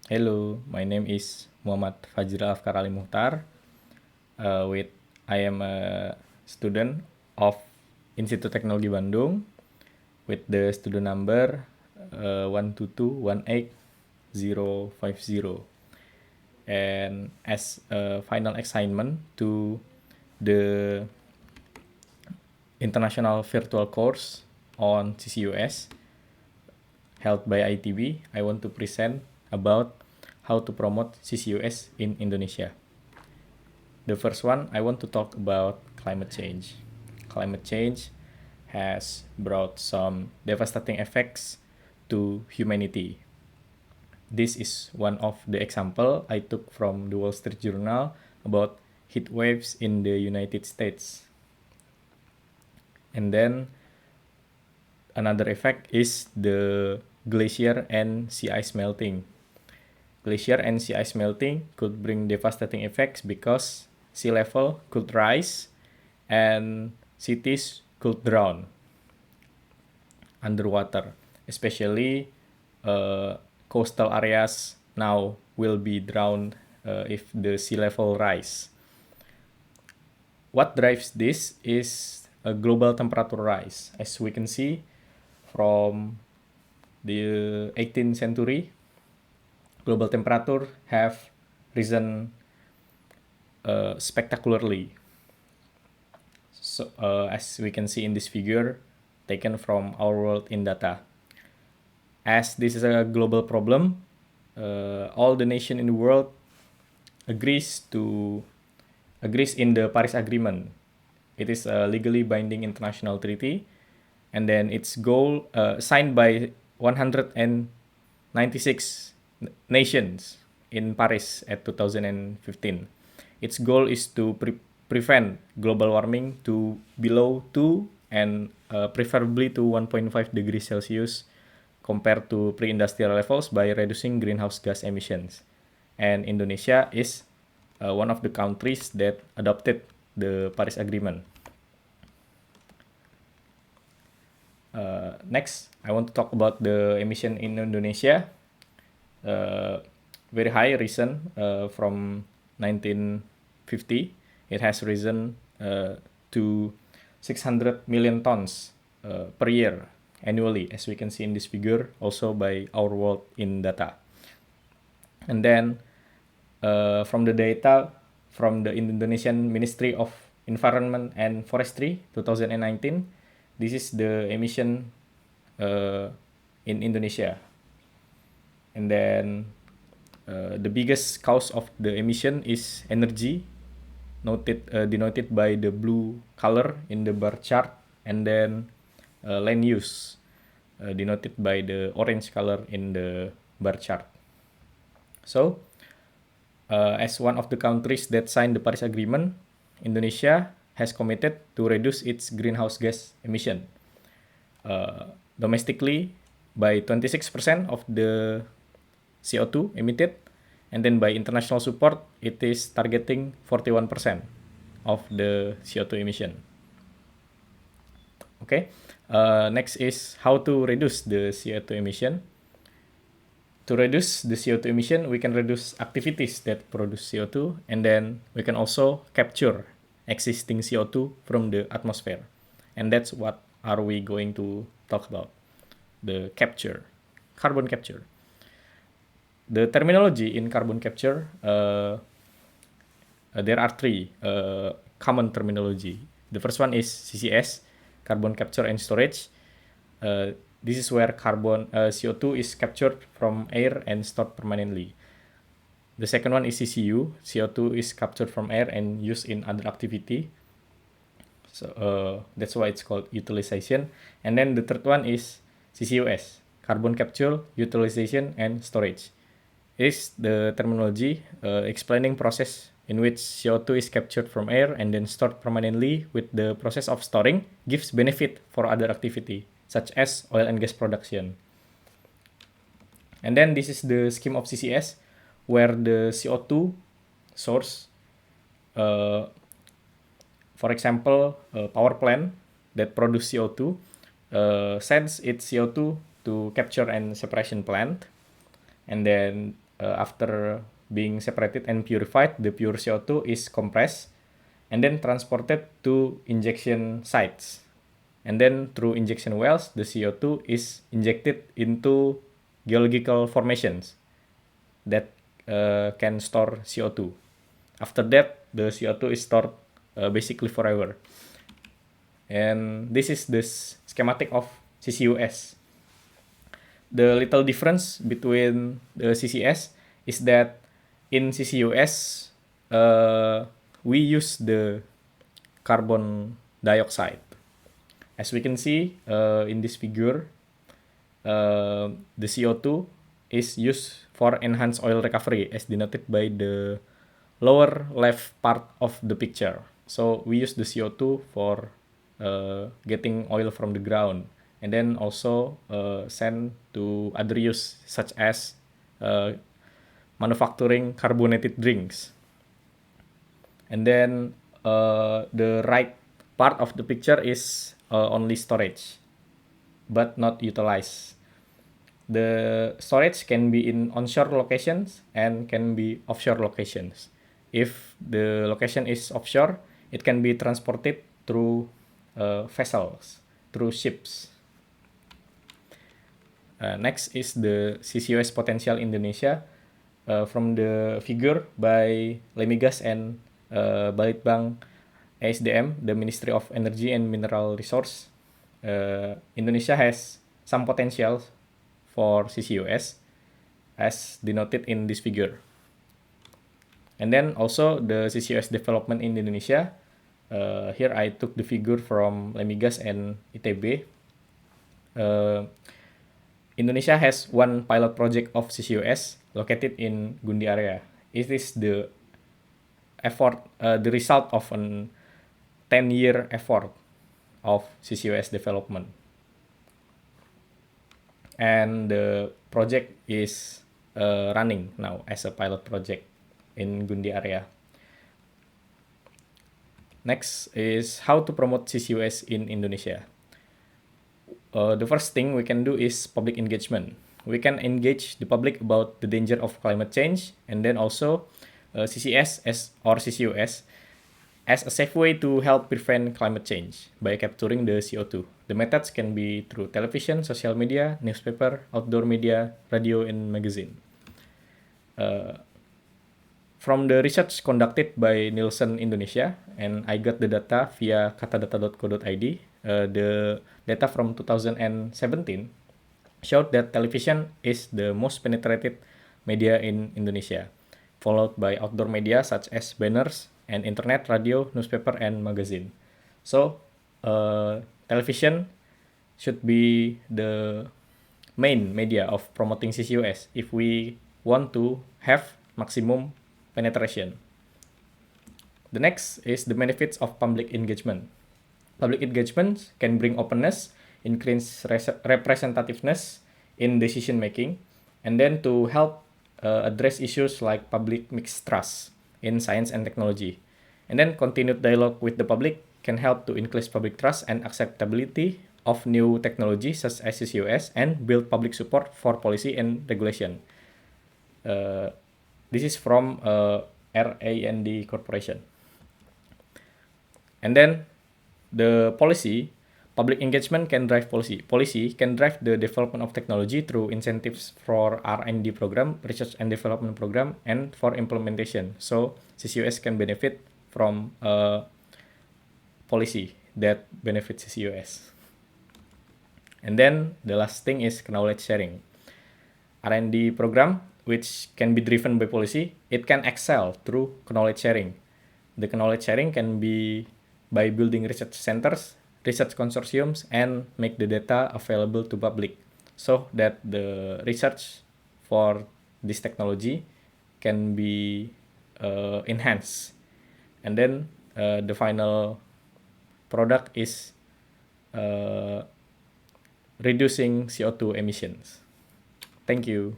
Hello, my name is Muhammad Fajrul Afkar Ali Muhtar. With I am a student of Institut Teknologi Bandung with the student number 1221850. And as a final assignment to the international virtual course on CCUS held by ITB, I want to present about how to promote CCUS in Indonesia. The first one, I want to talk about climate change. Climate change has brought some devastating effects to humanity. This is one of the example I took from the Wall Street Journal about heat waves in the United States. And then another effect is the glacier and sea ice melting. Glacier and sea ice melting could bring devastating effects because sea level could rise and cities could drown underwater, especially coastal areas now will be drowned if the sea level rise. What drives this is a global temperature rise. As we can see from the 18th century, global temperature have risen spectacularly. So, as we can see in this figure taken from Our World in Data. As this is a global problem, all the nation in the world agrees in the Paris Agreement. It is a legally binding international treaty, and then its goal signed by 196 nations in Paris at 2015. Its goal is to prevent global warming to below 2 and preferably to 1.5 degrees Celsius compared to pre-industrial levels by reducing greenhouse gas emissions. And Indonesia is one of the countries that adopted the Paris Agreement. Next, I want to talk about the emission in Indonesia. Very high recent from 1950. It has risen to 600 million tons per year annually, as we can see in this figure, also by Our World in Data. And then from the data from the Indonesian Ministry of Environment and Forestry 2019, this is the emission in Indonesia. And then the biggest cause of the emission is energy, denoted by the blue color in the bar chart, and then land use, denoted by the orange color in the bar chart. So, as one of the countries that signed the Paris Agreement, Indonesia has committed to reduce its greenhouse gas emission domestically by 26% of the CO2 emitted, and then by international support, it is targeting 41% of the CO2 emission. Okay, next is how to reduce the CO2 emission. To reduce the CO2 emission, we can reduce activities that produce CO2, and then we can also capture existing CO2 from the atmosphere. And that's what are we going to talk about, the capture, carbon capture. The terminology in carbon capture, there are three common terminology. The first one is CCS, carbon capture and storage. This is where CO2 is captured from air and stored permanently. The second one is CCU, CO2 is captured from air and used in other activity. So that's why it's called utilization. And then the third one is CCUS, carbon capture, utilization, and storage. Is the terminology explaining process in which CO2 is captured from air and then stored permanently with the process of storing gives benefit for other activity, such as oil and gas production. And then this is the scheme of CCS, where the CO2 source, for example, a power plant that produce CO2 sends its CO2 to capture and separation plant, and then after being separated and purified, the pure CO2 is compressed and then transported to injection sites. And then through injection wells, the CO2 is injected into geological formations that can store CO2. After that, the CO2 is stored basically forever. And this is the schematic of CCUS. The little difference between the CCS is that in CCUS, we use the carbon dioxide. As we can see in this figure, the CO2 is used for enhanced oil recovery as denoted by the lower left part of the picture. So we use the CO2 for getting oil from the ground, and then also send to other use such as manufacturing carbonated drinks. And then the right part of the picture is only storage, but not utilized. The storage can be in onshore locations and can be offshore locations. If the location is offshore, it can be transported through vessels, through ships. Next is the CCUS potential Indonesia. From the figure by Lemigas and Balitbank ASDM, the Ministry of Energy and Mineral Resource, Indonesia has some potential for CCUS as denoted in this figure. And then also the CCUS development in Indonesia. Here I took the figure from Lemigas and ITB. Indonesia has one pilot project of CCUS located in Gundi area. It is the result of an 10-year effort of CCUS development. And the project is running now as a pilot project in Gundi area. Next is how to promote CCUS in Indonesia. The first thing we can do is public engagement. We can engage the public about the danger of climate change, and then also CCS or CCUS as a safe way to help prevent climate change by capturing the CO2. The methods can be through television, social media, newspaper, outdoor media, radio, and magazine. From the research conducted by Nielsen Indonesia, and I got the data via katadata.co.id, the data from 2017 showed that television is the most penetrated media in Indonesia, followed by outdoor media such as banners and internet, radio, newspaper, and magazine. So, television should be the main media of promoting CCUS if we want to have maximum penetration. The next is the benefits of public engagement. Public engagement can bring openness, increase representativeness in decision making, and then to help address issues like public mistrust in science and technology. And then continued dialogue with the public can help to increase public trust and acceptability of new technology such as CCUS and build public support for policy and regulation. This is from RAND Corporation. And then the policy, public engagement can drive policy. Policy can drive the development of technology through incentives for R&D program, research and development program, and for implementation. So CCUS can benefit from policy that benefits CCUS. And then the last thing is knowledge sharing. R&D program, which can be driven by policy, it can excel through knowledge sharing. The knowledge sharing can be by building research centers, research consortiums, and make the data available to public so that the research for this technology can be enhanced. And then the final product is reducing CO2 emissions. Thank you.